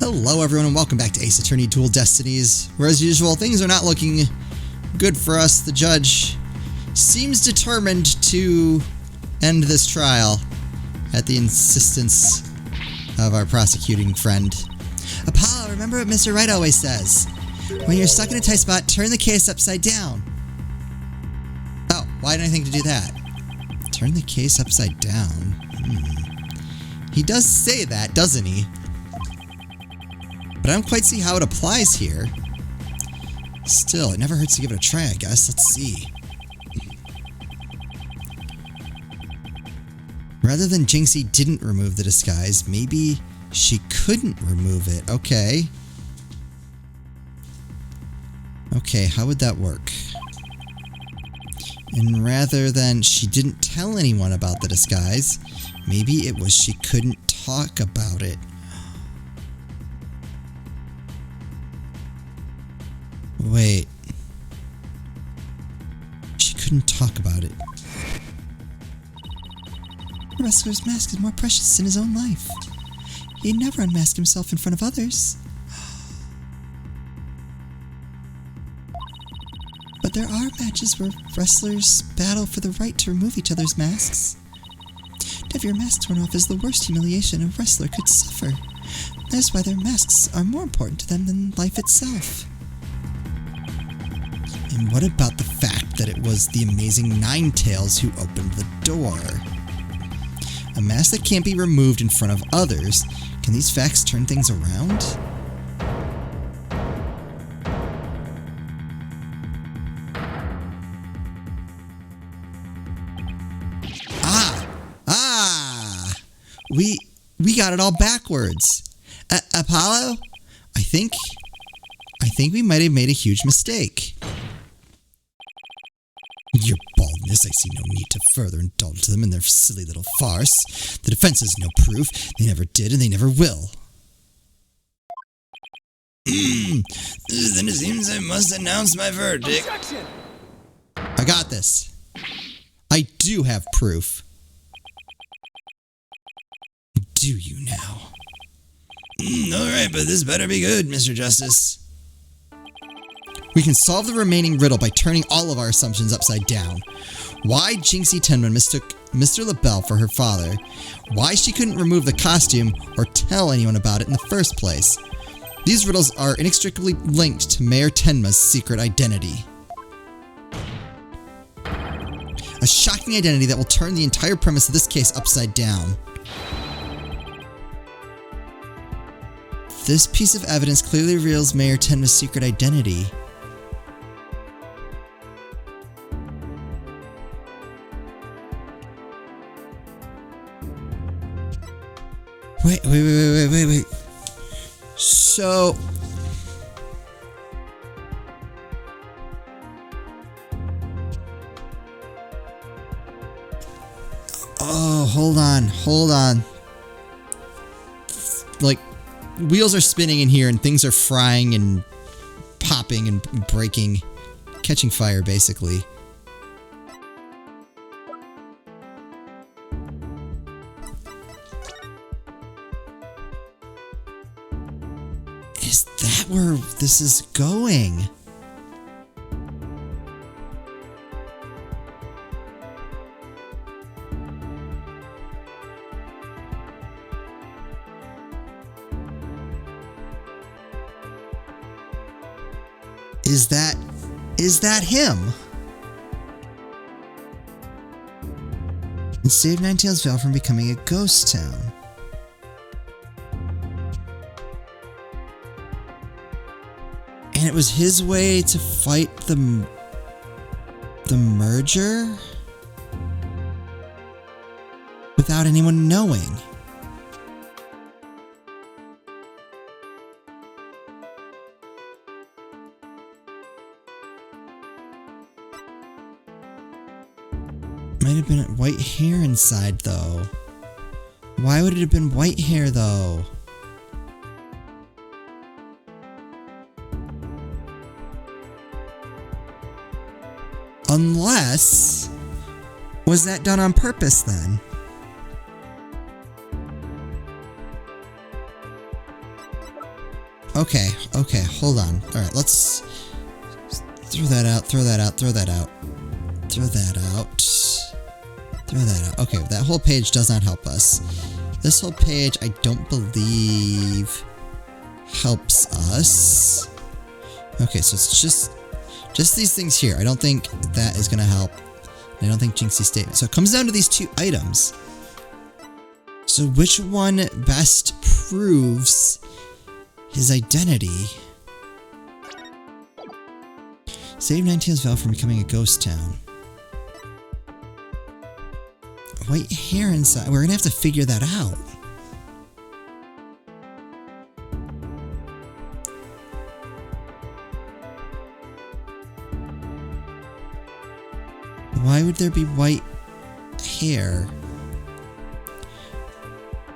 Hello everyone and welcome back to Ace Attorney Dual Destinies, where as usual things are not looking good for us. The judge seems determined to end this trial at the insistence of our prosecuting friend. Apollo, remember what Mr. Wright always says. When you're stuck in a tight spot, turn the case upside down. Oh, why didn't I think to do that? Turn the case upside down. He does say that, doesn't he? But I don't quite see how it applies here. Still, it never hurts to give it a try, I guess. Let's see. Rather than Jinxie didn't remove the disguise, maybe she couldn't remove it. Okay. Okay, how would that work? And rather than she didn't tell anyone about the disguise, maybe it was she couldn't talk about it. Wait. She couldn't talk about it. The wrestler's mask is more precious than his own life. He never unmasked himself in front of others. But there are matches where wrestlers battle for the right to remove each other's masks. To have your mask torn off is the worst humiliation a wrestler could suffer. That's why their masks are more important to them than life itself. And what about the fact that it was the amazing Ninetales who opened the door? A mask that can't be removed in front of others. Can these facts turn things around? We got it all backwards. Apollo? I think we might have made a huge mistake. Your baldness, I see no need to further indulge them in their silly little farce. The defense has no proof. They never did and they never will. Then it seems I must announce my verdict. Objection! I got this. I do have proof. Do you now? Alright, but this better be good, Mr. Justice. We can solve the remaining riddle by turning all of our assumptions upside down. Why Jinxie Tenma mistook Mr. LaBelle for her father. Why she couldn't remove the costume or tell anyone about it in the first place. These riddles are inextricably linked to Mayor Tenma's secret identity. A shocking identity that will turn the entire premise of this case upside down. This piece of evidence clearly reveals Mayor Tenma's secret identity. Wait. So... Oh, hold on. Like, wheels are spinning in here and things are frying and popping and breaking. Catching fire, basically. Is that where this is going? Is that him? And saved Ninetales Vale from becoming a ghost town. And it was his way to fight the merger? Without anyone knowing. Might have been white hair inside, though. Why would it have been white hair, though? Unless... was that done on purpose, then? Okay, hold on. Alright, let's throw that out. Okay, that whole page does not help us. This whole page, I don't believe helps us. Okay, so it's just these things here. I don't think that is going to help. I don't think Jinxie's statement. So it comes down to these two items. So which one best proves his identity? Save Ninetales Vale from becoming a ghost town. White hair inside. We're gonna have to figure that out. Why would there be white hair?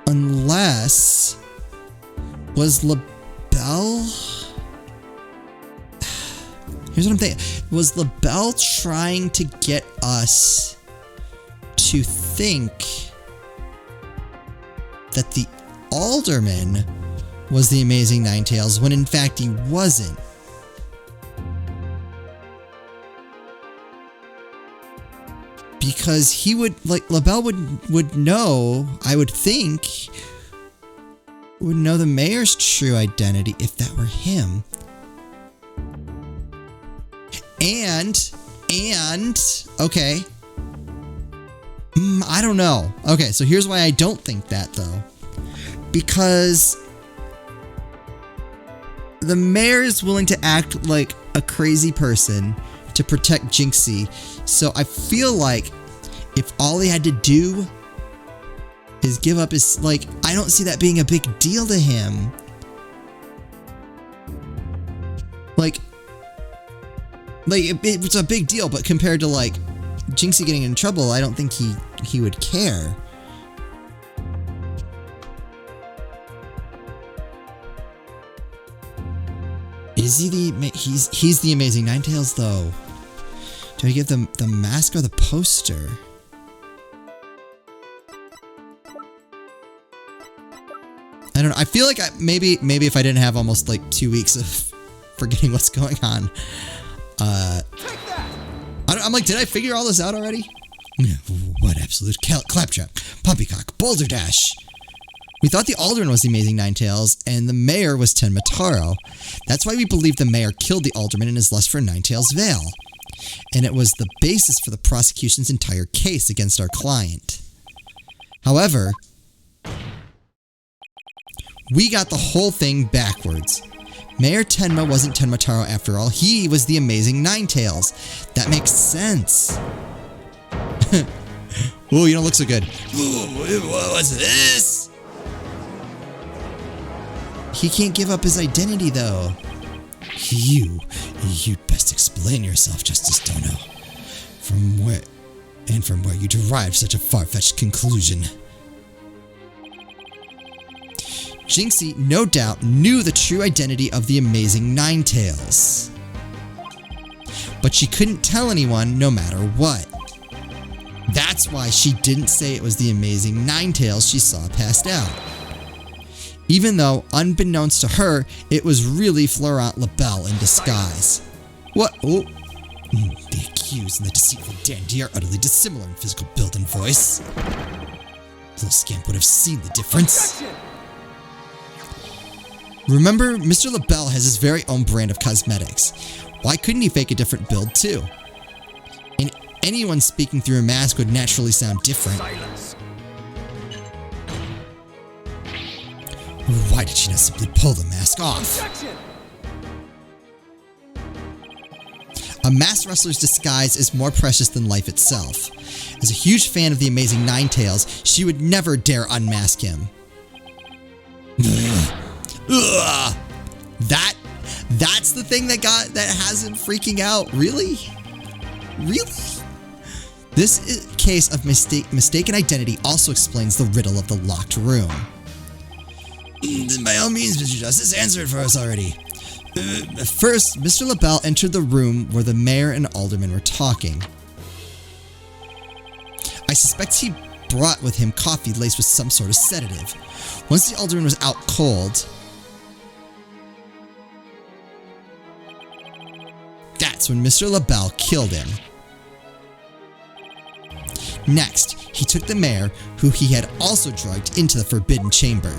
Unless... Was LaBelle... Here's what I'm thinking. Was LaBelle trying to get us to think that the Alderman was the Amazing Ninetales when in fact he wasn't? Because he would, like, LaBelle would know, I would think, would know the mayor's true identity if that were him. And, okay. I don't know. Okay, so here's why I don't think that, though. Because the mayor is willing to act like a crazy person to protect Jinxie. So I feel like if all he had to do is give up his, like, I don't see that being a big deal to him. Like it's a big deal, but compared to, like, Jinxie getting in trouble, I don't think he would care. Is he the... He's the Amazing Ninetales, though. Do I give them the mask or the poster? I don't know. I feel like maybe if I didn't have almost like 2 weeks of forgetting what's going on. I'm like, did I figure all this out already? What absolute claptrap, poppycock, boulder dash. We thought the Alderman was the Amazing Ninetales, and the mayor was Tenmataro. That's why we believe the mayor killed the Alderman in his lust for Ninetales Vale. And it was the basis for the prosecution's entire case against our client. However, we got the whole thing backwards. Mayor Tenma wasn't Tenmataro after all. He was the Amazing Ninetales. That makes sense. Ooh, you don't look so good. Ooh, what's this? He can't give up his identity, though. You'd best explain yourself, Justice Dono. From where you derived such a far-fetched conclusion. Jinxie, no doubt, knew the true identity of the Amazing Ninetales. But she couldn't tell anyone no matter what. That's why she didn't say it was the Amazing Ninetales she saw passed out. Even though, unbeknownst to her, it was really Florent LaBelle in disguise. What? Oh. The accused and the deceitful dandy are utterly dissimilar in physical build and voice. The little scamp would have seen the difference. Remember, Mr. LaBelle has his very own brand of cosmetics. Why couldn't he fake a different build, too? And anyone speaking through a mask would naturally sound different. Silence. Why did she not simply pull the mask off? Objection. A masked wrestler's disguise is more precious than life itself. As a huge fan of the Amazing Ninetales, she would never dare unmask him. Ugh. That's the thing that has him freaking out. Really? This case of mistaken identity also explains the riddle of the locked room. By all means, Mr. Justice, answer it for us already. First, Mr. LaBelle entered the room where the mayor and alderman were talking. I suspect he brought with him coffee laced with some sort of sedative. Once the alderman was out cold, when Mr. LaBelle killed him. Next, he took the mayor, who he had also drugged, into the Forbidden Chamber.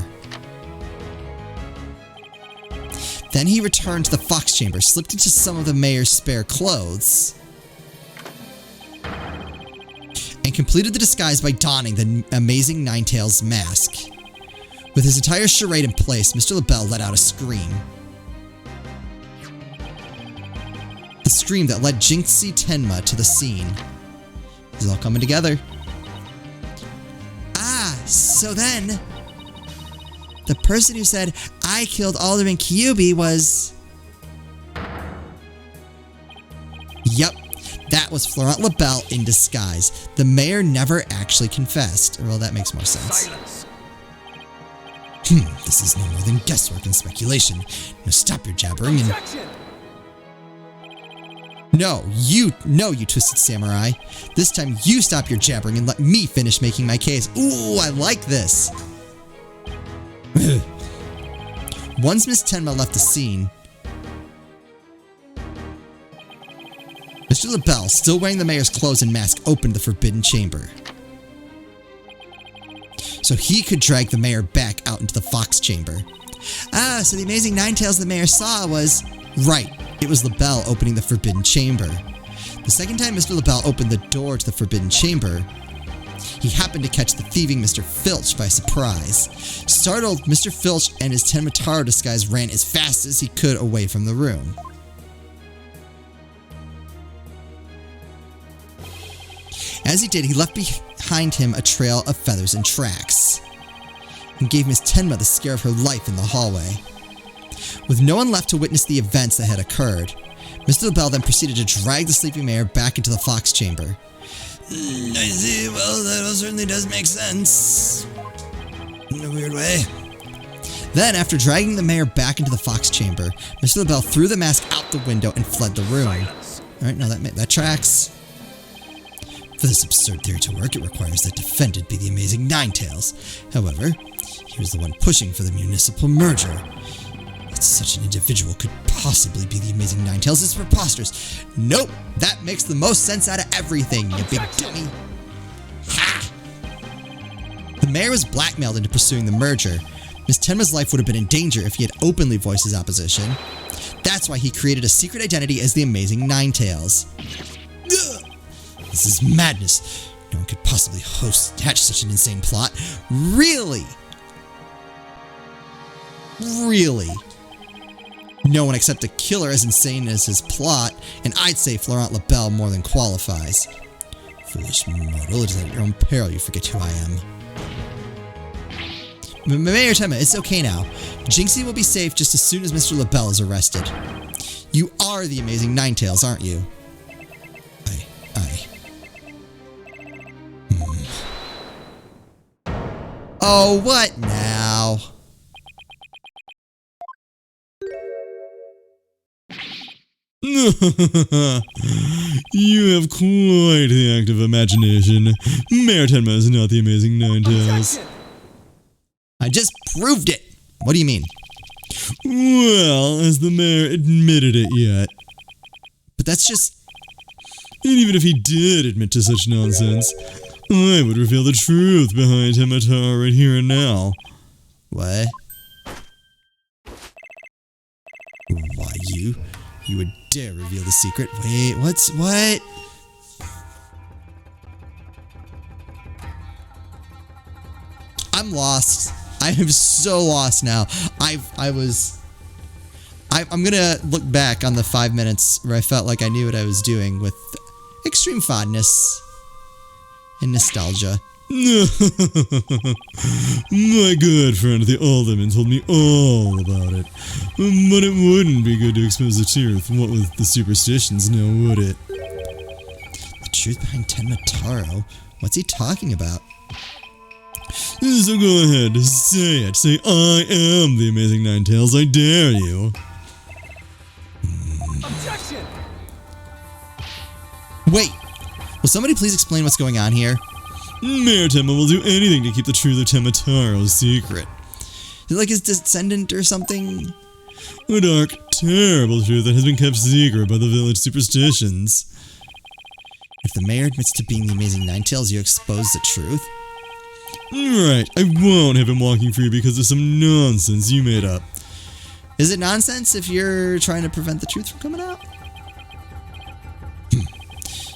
Then he returned to the Fox Chamber, slipped into some of the mayor's spare clothes, and completed the disguise by donning the amazing Ninetales mask. With his entire charade in place, Mr. LaBelle let out a scream. The scream that led Jinxie Tenma to the scene. It's all coming together. Ah, so then, the person who said, "I killed Alderman Kyubi" was... Yep, that was Florent LaBelle in disguise. The mayor never actually confessed. Well, that makes more sense. Silence. This is no more than guesswork and speculation. Now stop your jabbering and... Objection. No, you twisted samurai. This time you stop your jabbering and let me finish making my case. Ooh, I like this. Once Miss Tenma left the scene, Mr. LaBelle, still wearing the mayor's clothes and mask, opened the Forbidden Chamber, so he could drag the mayor back out into the Fox Chamber. Ah, so the amazing Ninetales the mayor saw was... Right, it was LaBelle opening the Forbidden Chamber. The second time Mr. LaBelle opened the door to the Forbidden Chamber, he happened to catch the thieving Mr. Filch by surprise. Startled, Mr. Filch and his Tenmataro disguise ran as fast as he could away from the room. As he did, he left behind him a trail of feathers and tracks, and gave Miss Tenma the scare of her life in the hallway. With no one left to witness the events that had occurred, Mr. LaBelle then proceeded to drag the sleeping mayor back into the Fox Chamber. I see, well, that certainly does make sense. In a weird way. Then, after dragging the mayor back into the Fox Chamber, Mr. LaBelle threw the mask out the window and fled the room. Alright, now that tracks. For this absurd theory to work, it requires that defendant be the amazing Ninetales. However, he was the one pushing for the municipal merger. That such an individual could possibly be the amazing Ninetales is preposterous. Nope, that makes the most sense out of everything, you big dummy. Ha! The mayor was blackmailed into pursuing the merger. Miss Tenma's life would have been in danger if he had openly voiced his opposition. That's why he created a secret identity as the amazing Ninetales. This is madness. No one could possibly hatch such an insane plot. Really? Really? No one except a killer as insane as his plot, and I'd say Florent LaBelle more than qualifies. Foolish mortal, it is at your own peril you forget who I am. Mayor Tenma, it's okay now. Jinxie will be safe just as soon as Mr. LaBelle is arrested. You are the amazing Ninetales, aren't you? Oh, what now? You have quite the active imagination. Mayor Tenma is not the amazing Ninetales. I just proved it. What do you mean? Well, has the mayor admitted it yet? But that's just... And even if he did admit to such nonsense, I would reveal the truth behind Tenmataro right here and now. What? Why, you would dare reveal the secret? Wait, what? I'm lost. I am so lost now. I'm gonna look back on the 5 minutes where I felt like I knew what I was doing with extreme fondness and nostalgia. My good friend the Alderman told me all about it. But it wouldn't be good to expose the truth, what with the superstitions now, would it? The truth behind Tenmataro? What's he talking about? So go ahead, say it. Say, I am the amazing Ninetales, I dare you. Objection! Wait! Will somebody please explain what's going on here? Mayor Tenma will do anything to keep the truth of Tenmataro secret. Is it like his descendant or something? A dark terrible truth that has been kept secret by the village superstitions. If the mayor admits to being the Amazing Ninetales, you expose the truth? Right, I won't have him walking free because of some nonsense you made up. Is it nonsense if you're trying to prevent the truth from coming out?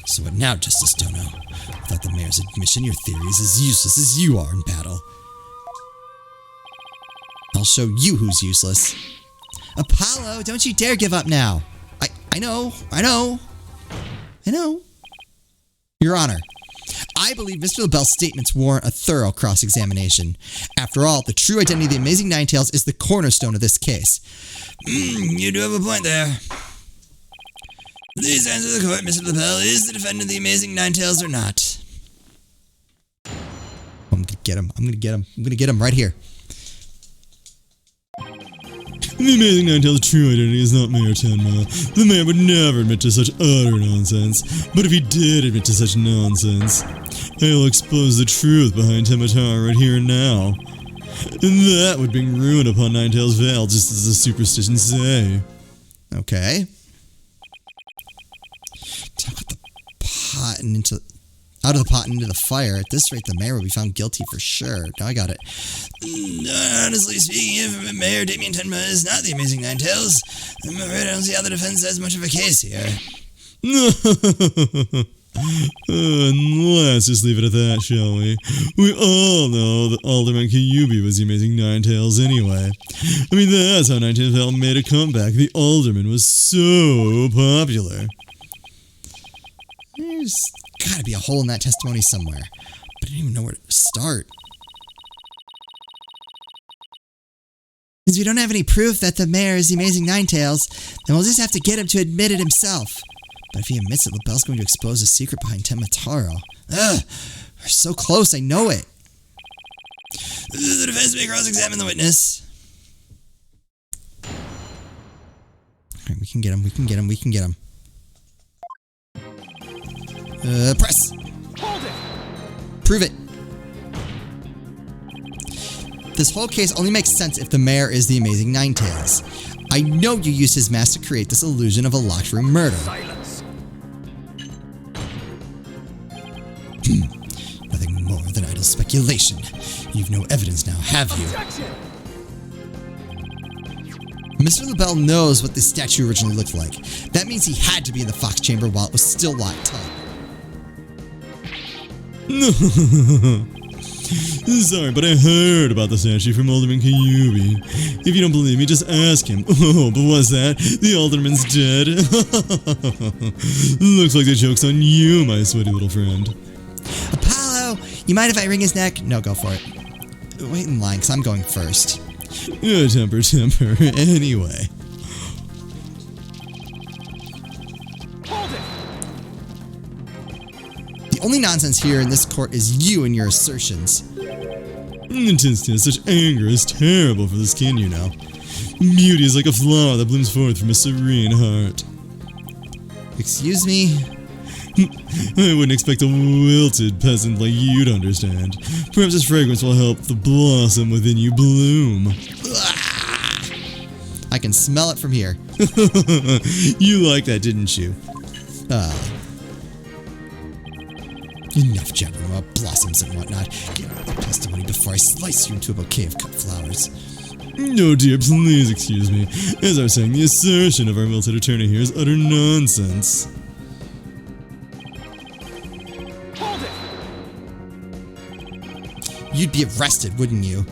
So what now, Justice Dono? Without the mayor's admission, your theory is as useless as you are in battle. I'll show you who's useless. Apollo, don't you dare give up now. I know. Your Honor, I believe Mr. LaBelle's statements warrant a thorough cross-examination. After all, the true identity of the Amazing Ninetales is the cornerstone of this case. You do have a point there. Please answer the court, Mr. LaBelle. Is the defendant of the Amazing Ninetales or not? I'm gonna get him. I'm gonna get him right here. The Amazing Ninetales' true identity is not Mayor Tenma. The mayor would never admit to such utter nonsense. But if he did admit to such nonsense, I'll expose the truth behind Tenmataro right here and now. And that would bring ruin upon Ninetales Vale, just as the superstitions say. Okay. Talk about the pot and out of the pot and into the fire. At this rate, the mayor will be found guilty for sure. Now I got it. Honestly speaking, if Mayor Damien Tenma is not the Amazing Ninetales, I'm afraid I don't see how the defense has much of a case here. Let's just leave it at that, shall we? We all know that Alderman Kyubi was the Amazing Ninetales anyway. I mean, that's how Ninetales Vale made a comeback. The Alderman was so popular. There's gotta be a hole in that testimony somewhere, but I don't even know where to start. Since we don't have any proof that the mayor is the Amazing Ninetales, then we'll just have to get him to admit it himself. But if he admits it, LaBelle's going to expose the secret behind Tenmataro. Ugh, we're so close, I know it. The defense may cross-examine the witness. Alright, we can get him. Press! Hold it! Prove it! This whole case only makes sense if the mayor is the Amazing Ninetales. I know you used his mask to create this illusion of a locked room murder. Silence! Nothing more than idle speculation. You've no evidence now, have you? Objection! Mr. LaBelle knows what this statue originally looked like. That means he had to be in the Fox Chamber while it was still locked up. Sorry, but I heard about the statue from Alderman Kyubi. If you don't believe me, just ask him. Oh, but what's that? The Alderman's dead? Looks like the joke's on you, my sweaty little friend. Apollo! You mind if I wring his neck? No, go for it. Wait in line, because I'm going first. Yeah, temper. Anyway. Hold it! The only nonsense here in this court is you and your assertions. Intensity, such anger is terrible for the skin, you know. Beauty is like a flower that blooms forth from a serene heart. Excuse me? I wouldn't expect a wilted peasant like you to understand. Perhaps this fragrance will help the blossom within you bloom. I can smell it from here. You like that, didn't you? Enough jabbering about blossoms and whatnot. Get out of the testimony before I slice you into a bouquet of cut flowers. No, dear, please excuse me. As I was saying, the assertion of our wilted attorney here is utter nonsense. Hold it! You'd be arrested, wouldn't you?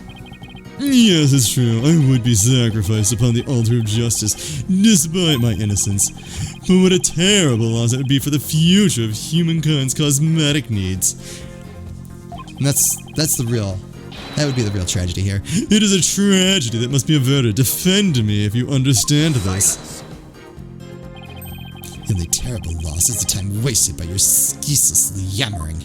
Yes, it's true. I would be sacrificed upon the altar of justice, despite my innocence. But what a terrible loss that would be for the future of humankind's cosmetic needs. And that would be the real tragedy here. It is a tragedy that must be averted. Defend me if you understand this. The only terrible loss is the time wasted by your ceaselessly yammering.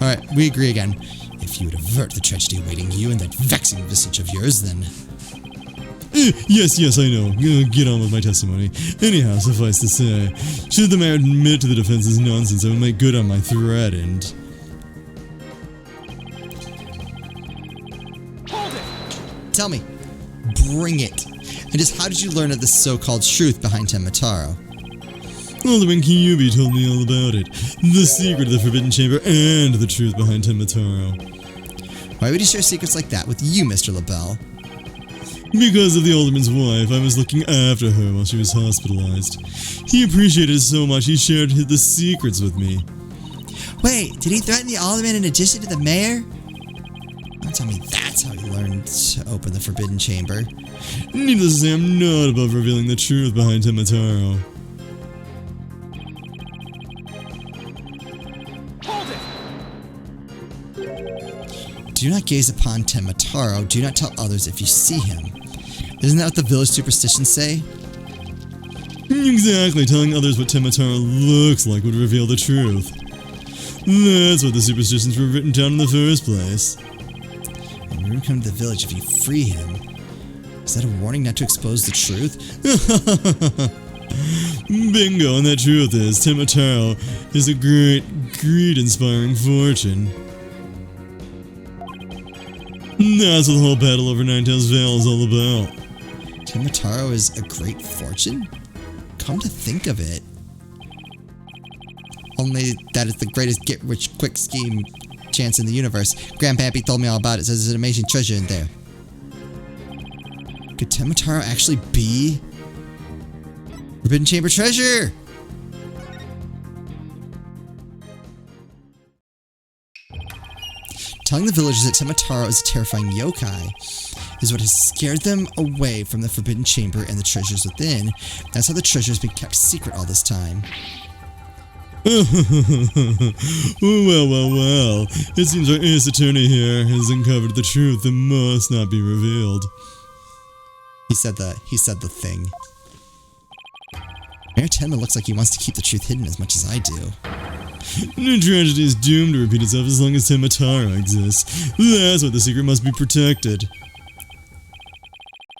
Alright, we agree again. If you would avert the tragedy awaiting you and that vexing visage of yours, then... Yes, I know. Get on with my testimony. Anyhow, suffice to say, should the mayor admit to the defense's nonsense, I will make good on my threat and... Hold it! Tell me, Bring it. And just how did you learn of the so-called truth behind Tenmataro? Alderman Kyubi told me all about it. The secret of the Forbidden Chamber and the truth behind Tenmataro. Why would he share secrets like that with you, Mr. LaBelle? Because of the Alderman's wife, I was looking after her while she was hospitalized. He appreciated it so much he shared the secrets with me. Wait, did he threaten the Alderman in addition to the mayor? Don't tell me that's how he learned to open the Forbidden Chamber. Needless to say, I'm not above revealing the truth behind Tenmataro. Do not gaze upon Tenmataro. Do not tell others if you see him. Isn't that what the village superstitions say? Exactly, telling others what Tenmataro looks like would reveal the truth. That's why the superstitions were written down in the first place. And we will come to the village if you free him. Is that a warning not to expose the truth? Bingo, and that truth is, Tenmataro is a great, greed-inspiring fortune. That's what the whole battle over Ninetales Vale is all about. Tenmataro is a great fortune? Come to think of it. Only that is the greatest get-rich-quick scheme chance in the universe. Grandpappy told me all about it. Says there's an amazing treasure in there. Could Tenmataro actually be Forbidden Chamber treasure? Telling the villagers that Tenmataro is a terrifying yokai is what has scared them away from the Forbidden Chamber and the treasures within. That's how the treasure has been kept secret all this time. Well. It seems our ace attorney here has uncovered the truth that must not be revealed. He said the thing. Mayor Tenma looks like he wants to keep the truth hidden as much as I do. The tragedy is doomed to repeat itself as long as Tenmataro exists. That's why the secret must be protected.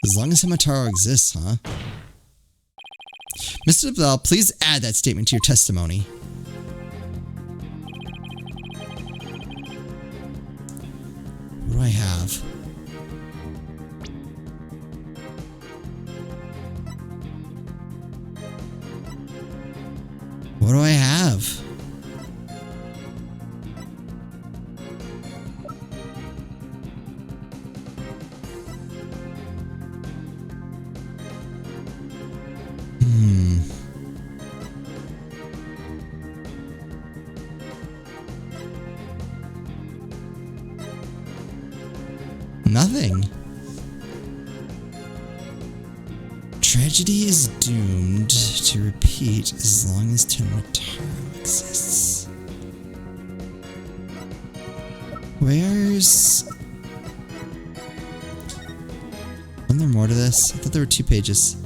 As long as Tenmataro exists, huh? Mr. LaBelle, please add that statement to your testimony. What do I have? What do I have? Nothing. Tragedy is doomed to repeat as long as Tenmataro exists. Where's... Wasn't there more to this? I thought there were 2 pages.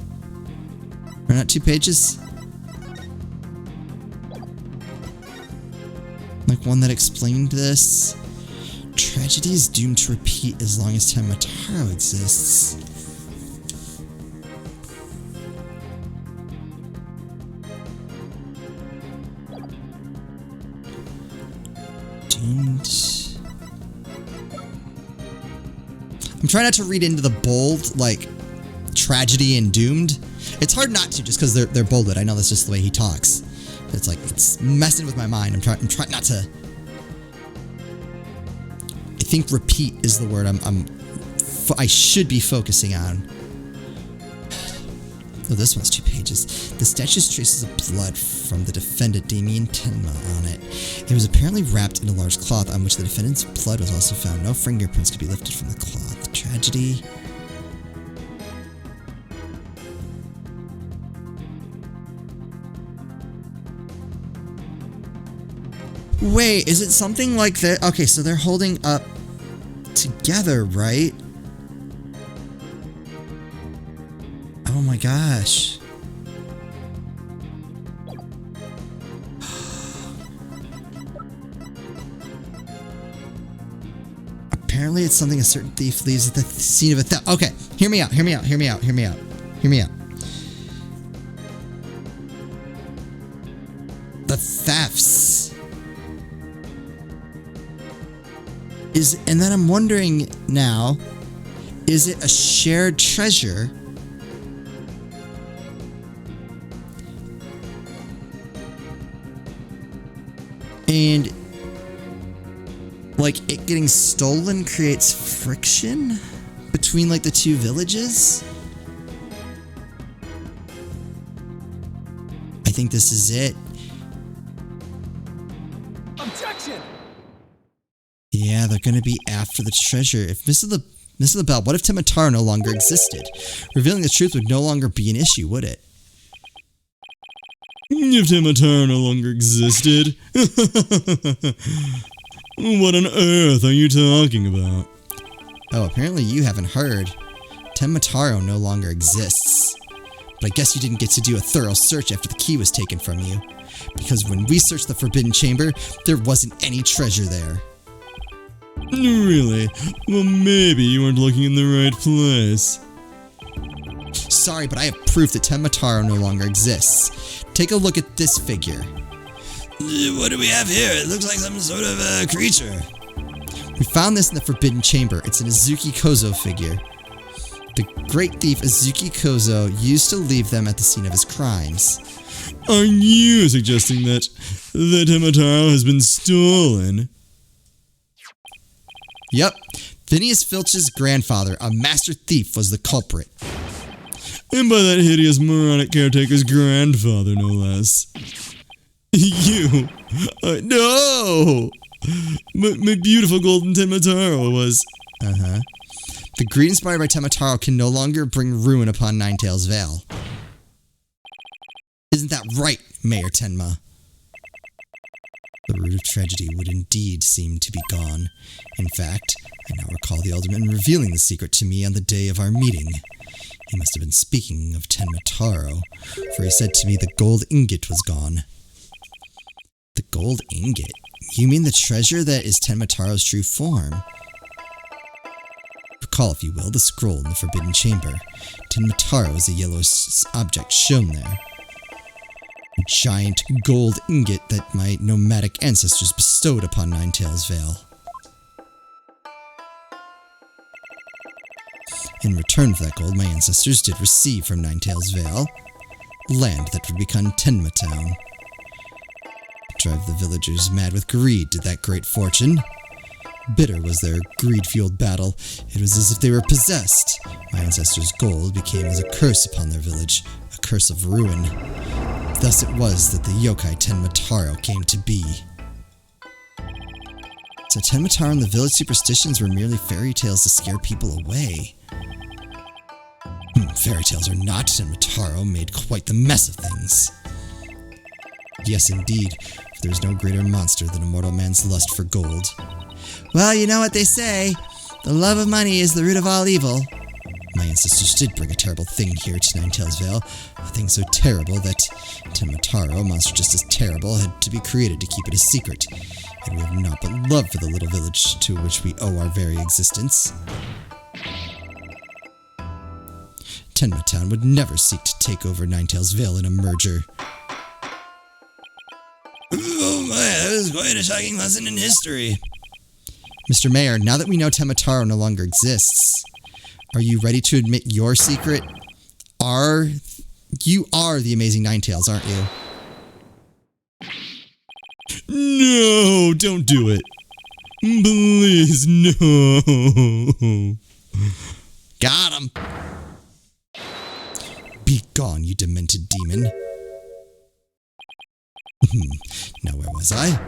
Or not 2 pages? Like one that explained this? Tragedy is doomed to repeat as long as Tenmataro exists. Doomed. I'm trying not to read into the bold, like, tragedy and doomed. It's hard not to, just because they're bolded. I know that's just the way he talks. But it's like, it's messing with my mind. I'm trying not to... I think repeat is the word I should be focusing on. Oh, this one's 2 pages. The statue traces of blood from the defendant, Damien Tenma, on it. It was apparently wrapped in a large cloth on which the defendant's blood was also found. No fingerprints could be lifted from the cloth. Tragedy. Wait, is it something like that? Okay, so they're holding up together, right? Oh my gosh. Apparently it's something a certain thief leaves at the scene of a theft. Okay, hear me out. The thefts. And then I'm wondering now, Is it a shared treasure? And like it getting stolen creates friction between like the two villages? I think this is it. Objection! Yeah, they're gonna be after the treasure. If Miss LaBelle, what if Tenmataro no longer existed? Revealing the truth would no longer be an issue, would it? If Tenmataro no longer existed? What on earth are you talking about? Oh, apparently you haven't heard. Tenmataro no longer exists. But I guess you didn't get to do a thorough search after the key was taken from you. Because when we searched the Forbidden Chamber, there wasn't any treasure there. Really? Well, maybe you weren't looking in the right place. Sorry, but I have proof that Tenmataro no longer exists. Take a look at this figure. What do we have here? It looks like some sort of a creature. We found this in the Forbidden Chamber. It's an Azuki Kozo figure. The great thief Azuki Kozo used to leave them at the scene of his crimes. Are you suggesting that the Tenmataro has been stolen? Yep. Phineas Filch's grandfather, a master thief, was the culprit. And by that hideous moronic caretaker's grandfather, no less. You! No! My beautiful golden Tenmataro was... Uh-huh. The greed inspired by Tenmataro can no longer bring ruin upon Ninetales Vale. Isn't that right, Mayor Tenma? The root of tragedy would indeed seem to be gone. In fact, I now recall the Alderman revealing the secret to me on the day of our meeting. He must have been speaking of Tenmataro, for he said to me the gold ingot was gone. The gold ingot? You mean the treasure that is Tenmataro's true form? Recall, if you will, the scroll in the Forbidden Chamber. Tenmataro is a yellow object shown there. A giant gold ingot that my nomadic ancestors bestowed upon Ninetales Vale. In return for that gold, my ancestors did receive from Ninetales Vale land that would become Tenma Town. Drive the villagers mad with greed did that great fortune. Bitter was their greed-fueled battle. It was as if they were possessed. My ancestors' gold became as a curse upon their village, a curse of ruin. Thus it was that the yokai Tenmataro came to be. So Tenmataro and the village superstitions were merely fairy tales to scare people away. Fairy tales are not. Tenmataro made quite the mess of things. Yes, indeed, for there is no greater monster than a mortal man's lust for gold. Well, you know what they say. The love of money is the root of all evil. My ancestors did bring a terrible thing here to Ninetales Vale. A thing so terrible that Tenmataro, a monster just as terrible, had to be created to keep it a secret. And we have naught but love for the little village to which we owe our very existence. Tenma Town would never seek to take over Ninetales Vale in a merger. Oh my, that was quite a shocking lesson in history. Mr. Mayor, now that we know Tenmataro no longer exists, are you ready to admit your secret? You are the amazing Ninetales, aren't you? No, don't do it. Please, no. Got him. Be gone, you demented demon. Now where was I?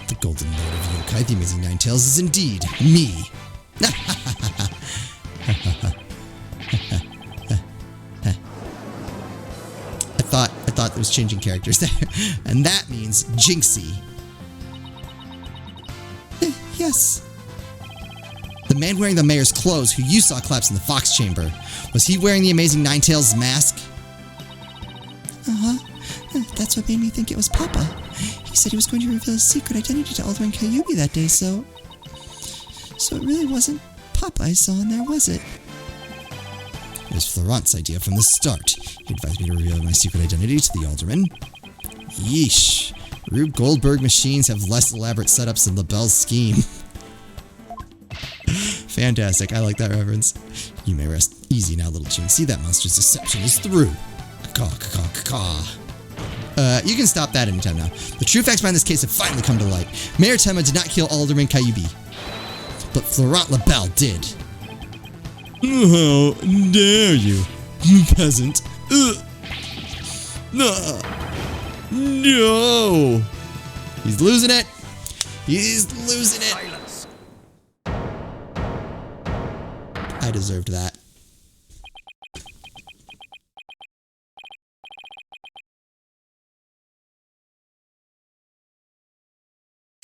The Golden Lord of Yokai, the Amazing Ninetales, is indeed me. I thought there was changing characters there. And that means Jinxie. Yes. The man wearing the mayor's clothes who you saw collapse in the Fox Chamber. Was he wearing the Amazing Ninetales mask? Uh-huh. That's what made me think it was Papa. He said he was going to reveal his secret identity to Alderman Kyubi that day, so it really wasn't Papa I saw in there, was it? It was Florent's idea from the start. He advised me to reveal my secret identity to the Alderman. Yeesh. Rube Goldberg machines have less elaborate setups than LaBelle's scheme. Fantastic. I like that reference. You may rest easy now, little Jing. See, that monster's deception is through. Caw, caw, caw. You can stop that anytime now. The true facts behind this case have finally come to light. Mayor Tenma did not kill Alderman Kyubi, but Florent LaBelle did. How dare you, peasant. No! He's losing it. He's losing it. Silence. I deserved that.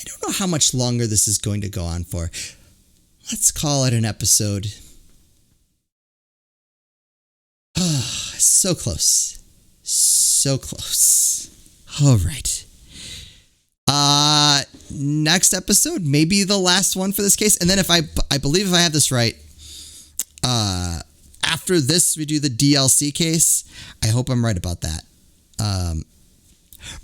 I don't know how much longer this is going to go on for. Let's call it an episode. So close. So close. All right. Next episode, maybe the last one for this case. And then if I believe if I have this right, after this, we do the DLC case. I hope I'm right about that.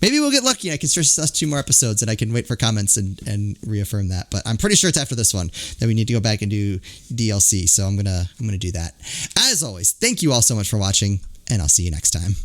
Maybe we'll get lucky and I can stretch us 2 more episodes and I can wait for comments and reaffirm that. But I'm pretty sure it's after this one that we need to go back and do DLC. So I'm gonna do that. As always, thank you all so much for watching, and I'll see you next time.